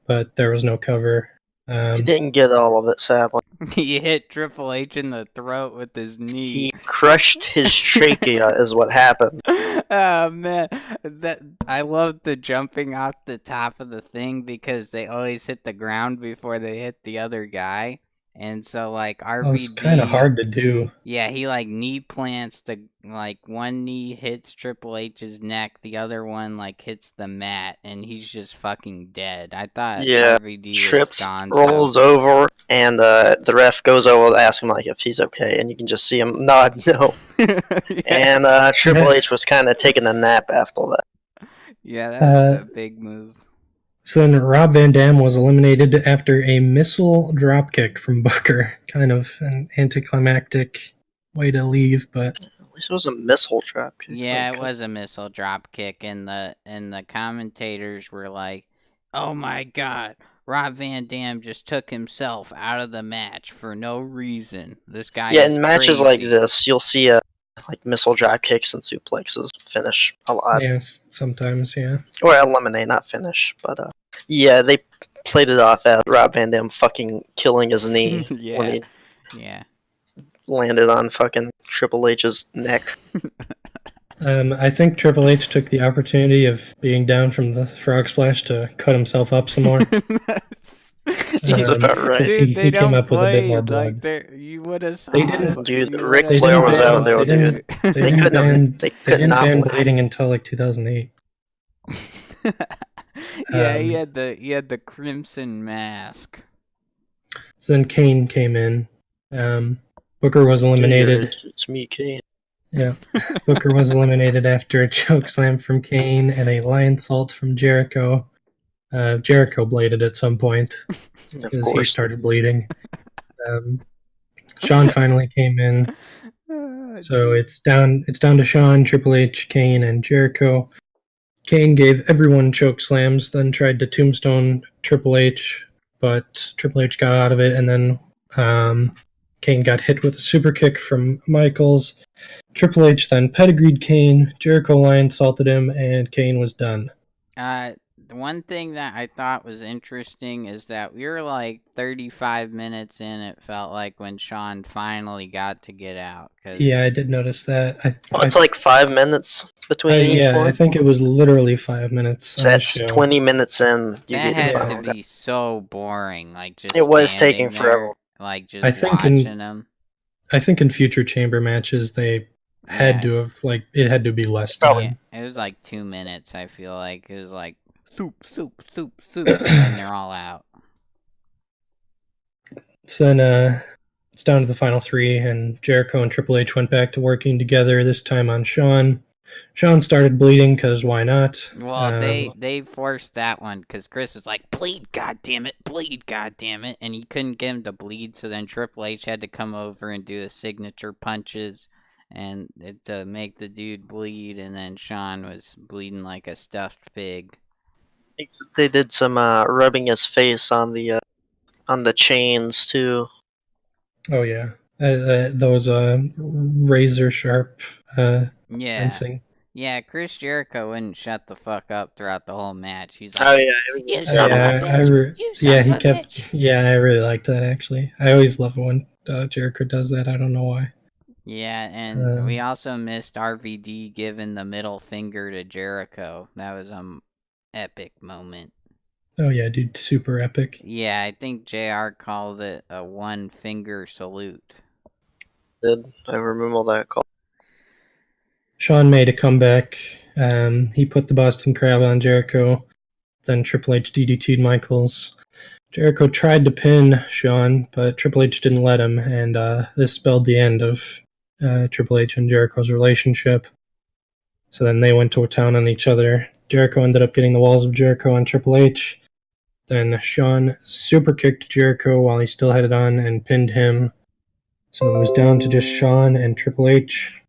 but there was no cover. He didn't get all of it, sadly. He hit Triple H in the throat with his knee. He crushed his trachea, is what happened. Oh man, I love the jumping off the top of the thing because they always hit the ground before they hit the other guy, and so like RVD. It's kind of hard to do. Yeah, he like knee plants one knee hits Triple H's neck, the other one like hits the mat, and he's just fucking dead. I thought RVD trips, was gone. rolls over, and the ref goes over to ask him like if he's okay, and you can just see him nod no. Yeah. And Triple H was kind of taking a nap after that. Yeah, that was a big move. So then Rob Van Dam was eliminated after a missile dropkick from Booker. Kind of an anticlimactic way to leave, but At least it was a missile drop. Yeah, it was a missile drop kick, and the commentators were like, "Oh my god, Rob Van Dam just took himself out of the match for no reason. This guy Yeah, is in matches like crazy. this, you'll see like missile drop kicks and suplexes finish a lot, Yes, sometimes, yeah. or eliminate, not finish. But yeah, they played it off as Rob Van Dam fucking killing his knee when he Yeah. landed on fucking Triple H's neck. I think Triple H took the opportunity of being down from the frog splash to cut himself up some more. Sounds about right. Dude, He they came don't up with a bit play more it blood. like you would have saw. They didn't- Dude, You Ric would've Flair was saw out there, it, dude. They They didn't couldn't ban not. bleeding until like 2008. Yeah, he had the crimson mask. So then Kane came in. Booker was eliminated. It's me, Kane. Yeah, Booker was eliminated after a choke slam from Kane and a lion salt from Jericho. Jericho bladed at some point Of because he course. started bleeding. Shawn finally came in, so it's down to Shawn, Triple H, Kane, and Jericho. Kane gave everyone choke slams, then tried to tombstone Triple H, but Triple H got out of it, and then Kane got hit with a super kick from Michaels. Triple H then pedigreed Kane, Jericho lion salted him, and Kane was done. The one thing that I thought was interesting is that we were like 35 minutes in, it felt like, when Shawn finally got to get out. Yeah, I did notice that. It's like 5 minutes between each yeah, one. I think it was literally 5 minutes. So that's 20 minutes in. You that get has the to final be so boring, like just It was standing taking forever. there, like just I think watching them. I think in future chamber matches they had to have it had to be less time. Yeah, it was like 2 minutes. I feel like it was like soup, and then they're all out. So then it's down to the final three, and Jericho and Triple H went back to working together. This time on Shawn. Shawn started bleeding because why not? Well, they forced that one because Chris was like, bleed, goddammit, and he couldn't get him to bleed. So then Triple H had to come over and do the signature punches and to make the dude bleed. And then Shawn was bleeding like a stuffed pig. They did some rubbing his face on the chains too. Oh yeah, those razor sharp fencing. Yeah, Chris Jericho wouldn't shut the fuck up throughout the whole match. He's like, Oh yeah, you son of a bitch! You son of a bitch! Yeah, I really liked that actually. I always love it when Jericho does that. I don't know why. Yeah, and we also missed RVD giving the middle finger to Jericho. That was an epic moment. Oh yeah, dude, super epic. Yeah, I think JR called it a one finger salute. I remember that call. Shawn made a comeback. He put the Boston Crab on Jericho. Then Triple H DDT'd Michaels. Jericho tried to pin Shawn, but Triple H didn't let him, and this spelled the end of Triple H and Jericho's relationship. So then they went to town on each other. Jericho ended up getting the walls of Jericho on Triple H. Then Shawn super kicked Jericho while he still had it on and pinned him. So it was down to just Shawn and Triple H.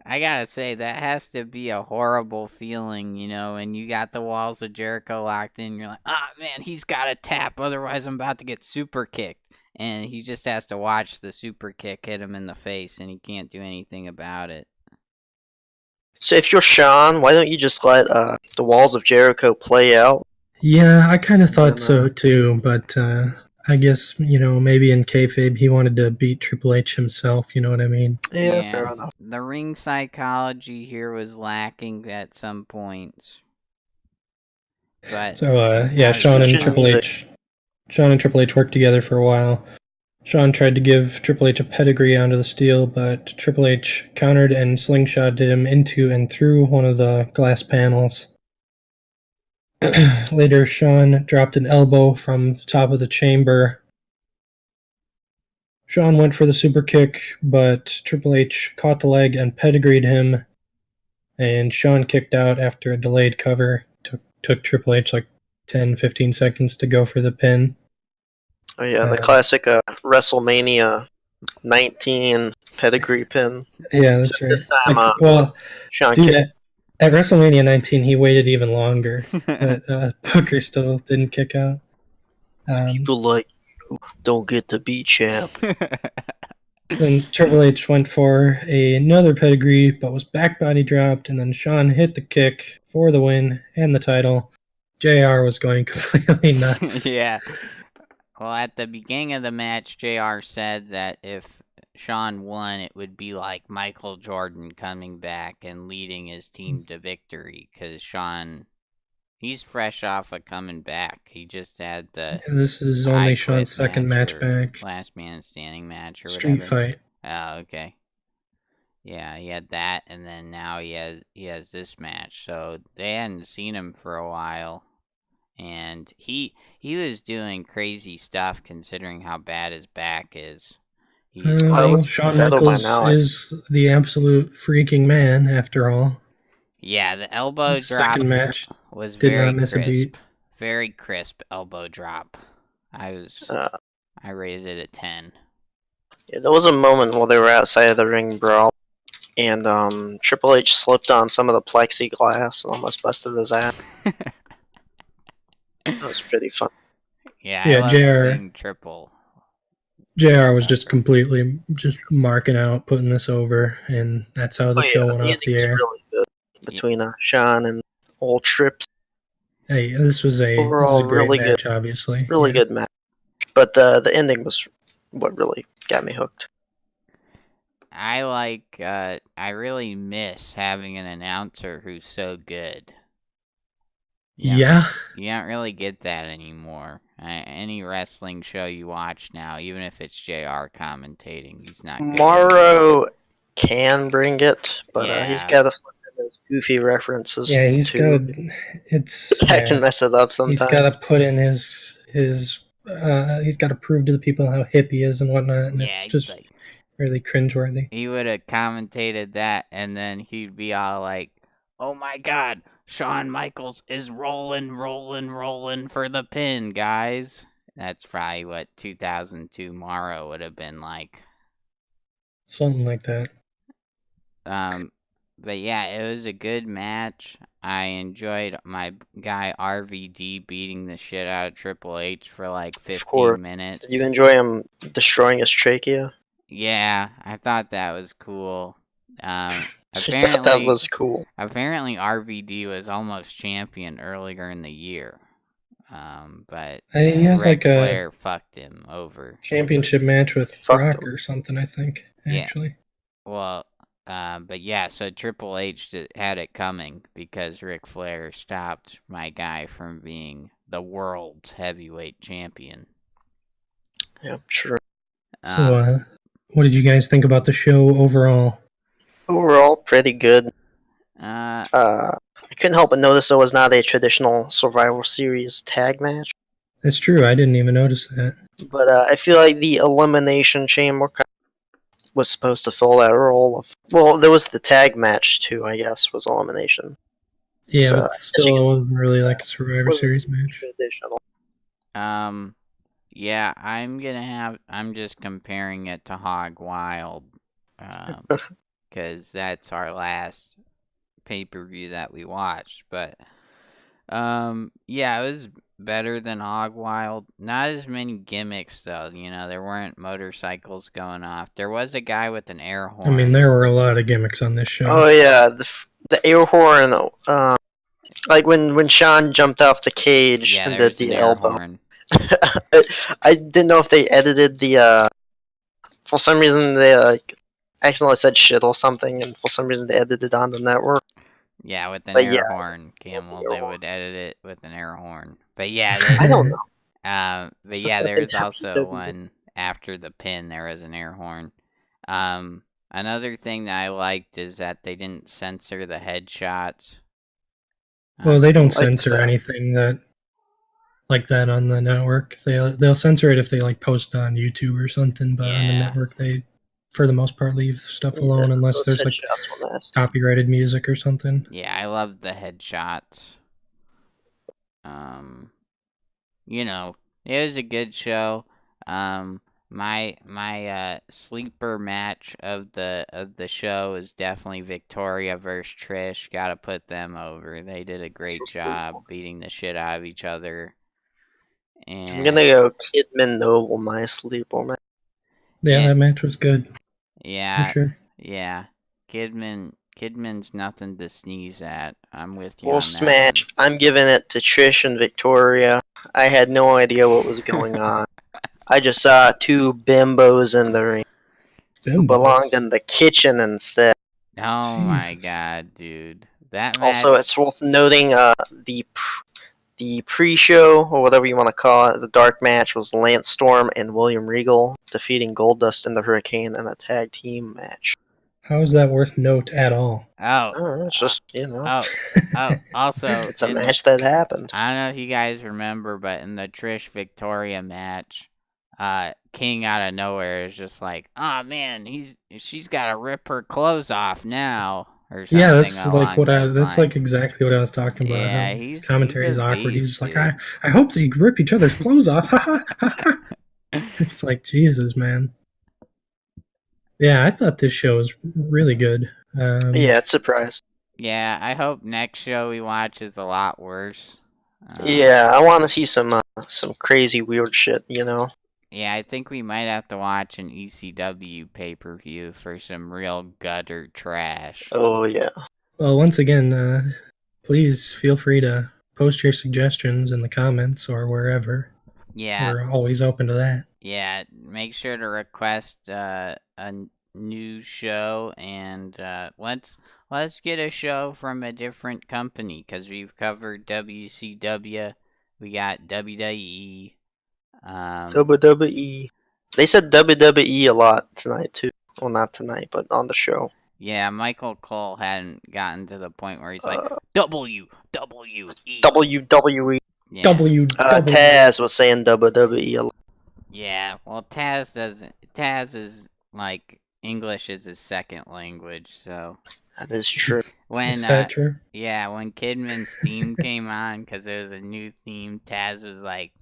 I gotta say, that has to be a horrible feeling, and you got the walls of Jericho locked in. You're like, man, he's got to tap, otherwise I'm about to get super kicked. And he just has to watch the super kick hit him in the face, and he can't do anything about it. So if you're Shawn, why don't you just let the walls of Jericho play out? Yeah, I kind of thought so too, but I guess, maybe in kayfabe he wanted to beat Triple H himself, you know what I mean? Yeah, fair enough. The ring psychology here was lacking at some points. But so Shawn and Triple H worked together for a while. Shawn tried to give Triple H a pedigree onto the steel, but Triple H countered and slingshotted him into and through one of the glass panels. Later, Shawn dropped an elbow from the top of the chamber. Shawn went for the super kick, but Triple H caught the leg and pedigreed him, and Shawn kicked out after a delayed cover. Took Triple H like 10-15 seconds to go for the pin. Oh yeah, the classic WrestleMania 19 pedigree pin. Yeah, that's right. This time, Shawn dude, at WrestleMania 19, he waited even longer, but Booker still didn't kick out. People like you don't get to be champ. Then Triple H went for another pedigree, but was back body dropped, and then Shawn hit the kick for the win and the title. JR was going completely nuts. Yeah. Well, at the beginning of the match, JR said that if Shawn won, it would be like Michael Jordan coming back and leading his team to victory, because Shawn, he's fresh off of coming back. He just had the This is I only Quit Shawn's second match or back. Last Man Standing match or Street whatever. fight. Oh, okay. Yeah, he had that, and then now he has this match. So they hadn't seen him for a while, and he was doing crazy stuff considering how bad his back is. He's like, Shawn better by Michaels now, is the absolute freaking man, after all. yeah, the elbow His drop second match was did very not miss a beat. crisp, very crisp elbow drop. I rated it a 10. Yeah, there was a moment while they were outside of the ring brawl, and Triple H slipped on some of the plexiglass and almost busted his ass. That was pretty fun. Yeah, Yeah, I love seeing JR was just suffer. completely just marking out, putting this over, and that's how the show went The off ending the was air. really good between Shawn and old Trips. Hey, this was a Overall, great really good, match, obviously. really Yeah. good match. But the ending was what really got me hooked. I really miss having an announcer who's so good. Yeah. You don't really get that anymore. Any wrestling show you watch now, even if it's JR commentating, he's not good anymore. Morrow can bring it, but he's Yeah. got to slip in those goofy references. Yeah, he's too. got. It's That can mess it up sometimes. He's got to put in his. He's got to prove to the people how hip he is and whatnot, and Yeah, it's just like, really cringeworthy. he would have commentated that, and then he'd be all like, "Oh my God, Shawn Michaels is rolling for the pin, guys." That's probably what 2002 Morrow would have been like. Something like that. But yeah, it was a good match. I enjoyed my guy RVD beating the shit out of Triple H for like 15 minutes. Did you enjoy him destroying his trachea? Yeah, I thought that was cool. Apparently, that was cool. Apparently, RVD was almost champion earlier in the year. But He had Ric like Flair fucked him over. championship match with Brock or something, I think. Actually. Yeah. Well, but yeah, so Triple H had it coming because Ric Flair stopped my guy from being the world's heavyweight champion. Yeah, sure. So, what did you guys think about the show overall? Overall, pretty good. I couldn't help but notice it was not a traditional Survivor Series tag match. That's true. I didn't even notice that. But I feel like the Elimination Chamber was supposed to fill that role of. Well, there was the tag match too. I guess was Elimination. Yeah, so, but still, it wasn't really like a Survivor Series match. Traditional. Yeah, I'm just comparing it to Hog Wild, because that's our last pay-per-view that we watched. But yeah, it was better than Hog Wild. Not as many gimmicks though. There weren't motorcycles going off. There was a guy with an air horn. I mean, there were a lot of gimmicks on this show. Oh yeah, the air horn. Like when Shawn jumped off the cage and did the elbow. Horn. I didn't know if they edited the. For some reason, they accidentally said shit or something, and for some reason they edited it on the network. Yeah, with an air horn, Camel. They would edit it with an air horn. But yeah, I don't know. But yeah, there was also one after the pin. There was an air horn. Another thing that I liked is that they didn't censor the headshots. Well, they don't censor anything like that on the network. They'll censor it if they like post on YouTube or something, but on the network they, for the most part, leave stuff alone unless there's like copyrighted music or something. Yeah, I love the headshots. It was a good show. My sleeper match of the show is definitely Victoria versus Trish. Gotta put them over. They did a great job beating the shit out of each other. I'm gonna go Kidman Noble my sleeper match. Yeah, that match was good. Yeah, for sure. yeah. Kidman's nothing to sneeze at. I'm with you Full on smash. that I'm giving it to Trish and Victoria. I had no idea what was going on. I just saw two bimbos in the ring who belonged in the kitchen instead. one. Oh my Jesus. god, dude. That Also, match. it's worth noting the pre-show or whatever you want to call it, the dark match was Lance Storm and William Regal defeating Goldust and the Hurricane in a tag team match. How is that worth note at all? Oh, It's just also, it's a match that happened. I don't know if you guys remember, but in the Trish Victoria match, King out of nowhere is just like, "Oh man, she's got to rip her clothes off now," or something. Yeah, that's like along what I. those That's lines. like exactly what I was talking about. Yeah, How his he's commentary a is awkward. He's beast, just like, dude. I hope that you rip each other's clothes off. It's like Jesus, man. Yeah, I thought this show was really good. Yeah, it's surprised. Yeah, I hope next show we watch is a lot worse. Yeah, I want to see some crazy weird shit. Yeah, I think we might have to watch an ECW pay-per-view for some real gutter trash. Oh yeah. Well, once again, please feel free to post your suggestions in the comments or wherever. Yeah. We're always open to that. Yeah, make sure to request a new show, and let's get a show from a different company, because we've covered WCW, we got WWE. WWE. They said WWE a lot tonight too. Well, not tonight, but on the show. Yeah, Michael Cole hadn't gotten to the point where he's like WWE. WWE. Yeah. Taz was saying WWE a lot. Yeah, well, Taz doesn't. Taz is like English is his second language, so. That is true. Is that true? Yeah, when Kidman's theme came on, because it was a new theme, Taz was like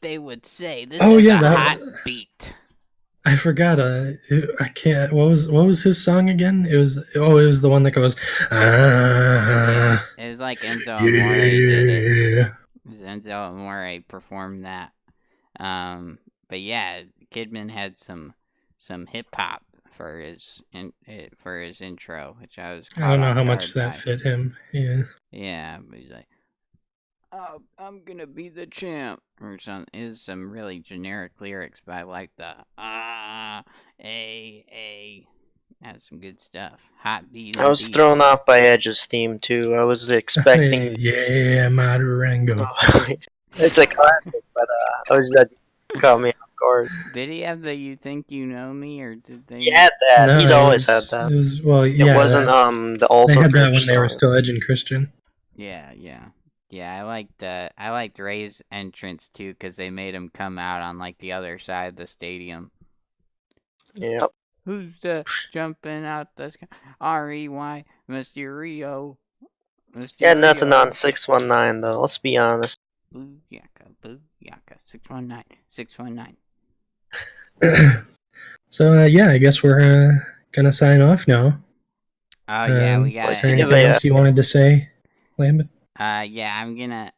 they would say, this is a hot beat. I forgot. I can't. What was his song again? It was the one that goes. Yeah, it was like Enzo Amore did it. It was Enzo Amore performed that. But yeah, Kidman had some hip hop for his intro, which I was. I don't know how much that fit him. Yeah. Yeah, but he's like, "Oh, I'm gonna be the champ," or something. Is some really generic lyrics, but I like the That's some good stuff. Hot beat. I was thrown off by Edge's theme too. I was expecting. Yeah, my Durango. It's a classic, but I was just caught me off guard. Did he have the "You Think You Know Me" or did they? He had that. No, he's always had that. It was It wasn't the Alto. They had that when they were still Edge and Christian. Yeah. I liked Ray's entrance too, because they made him come out on like the other side of the stadium. Yep. Who's the jumping out the sky? Rey Mysterio. Yeah, nothing on 619 though. Let's be honest. Booyaka, 619. So yeah, I guess we're gonna sign off now. Oh yeah, we got. Is there anything else you wanted to say, Lambert? Yeah, I'm gonna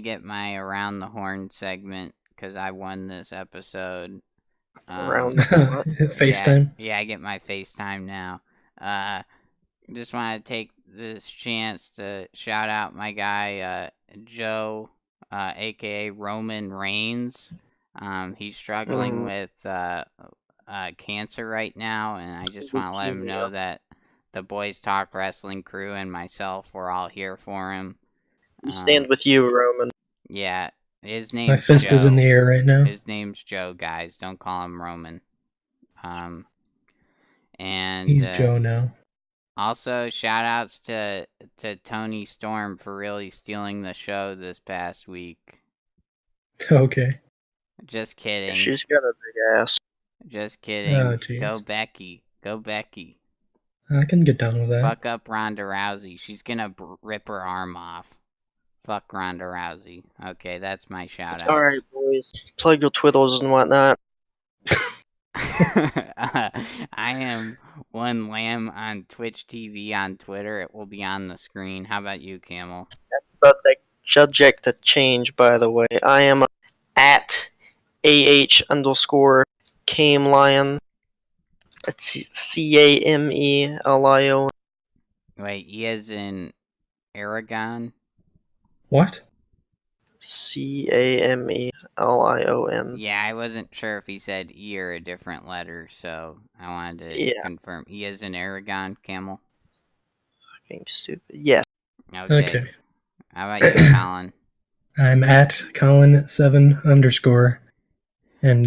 get my around the horn segment, because I won this episode. Around the FaceTime. Yeah, I get my FaceTime now. Just want to take this chance to shout out my guy Joe, aka Roman Reigns. He's struggling with cancer right now, and I just want to let him know that the Boys Talk Wrestling crew and myself, we're all here for him. We stand with you, Roman. Yeah, his name's My fist Joe. is in the air right now. His name's Joe, guys. Don't call him Roman. And he's Joe now. Also, shout outs to Tony Storm for really stealing the show this past week. Okay. Just kidding. Yeah, she's got a big ass. Just kidding. Oh, Go Becky. Go Becky. I can get down with that. Fuck up Ronda Rousey. She's gonna rip her arm off. Fuck Ronda Rousey. Okay, that's my shout out. Alright, boys. Plug your twiddles and whatnot. I am One Lamb on Twitch TV on Twitter. It will be on the screen. How about you, Camel? That's subject to change, by the way. I am at AH_CameLion. That's CAMELION. Wait, E as in Aragon? What? CAMELION. Yeah, I wasn't sure if he said E or a different letter, so I wanted to Yeah, confirm. E as in Aragon, Camel? fucking stupid. Yes. Okay. Okay. How about you, Colin? I'm at Colin7_. And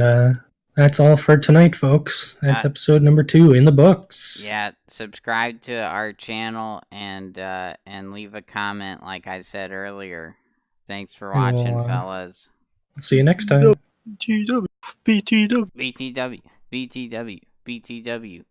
that's all for tonight, folks. That's episode number 2 in the books. Yeah, subscribe to our channel and leave a comment like I said earlier. Thanks for And watching, we'll fellas. see you next time. BTW. BTW. BTW, BTW, BTW.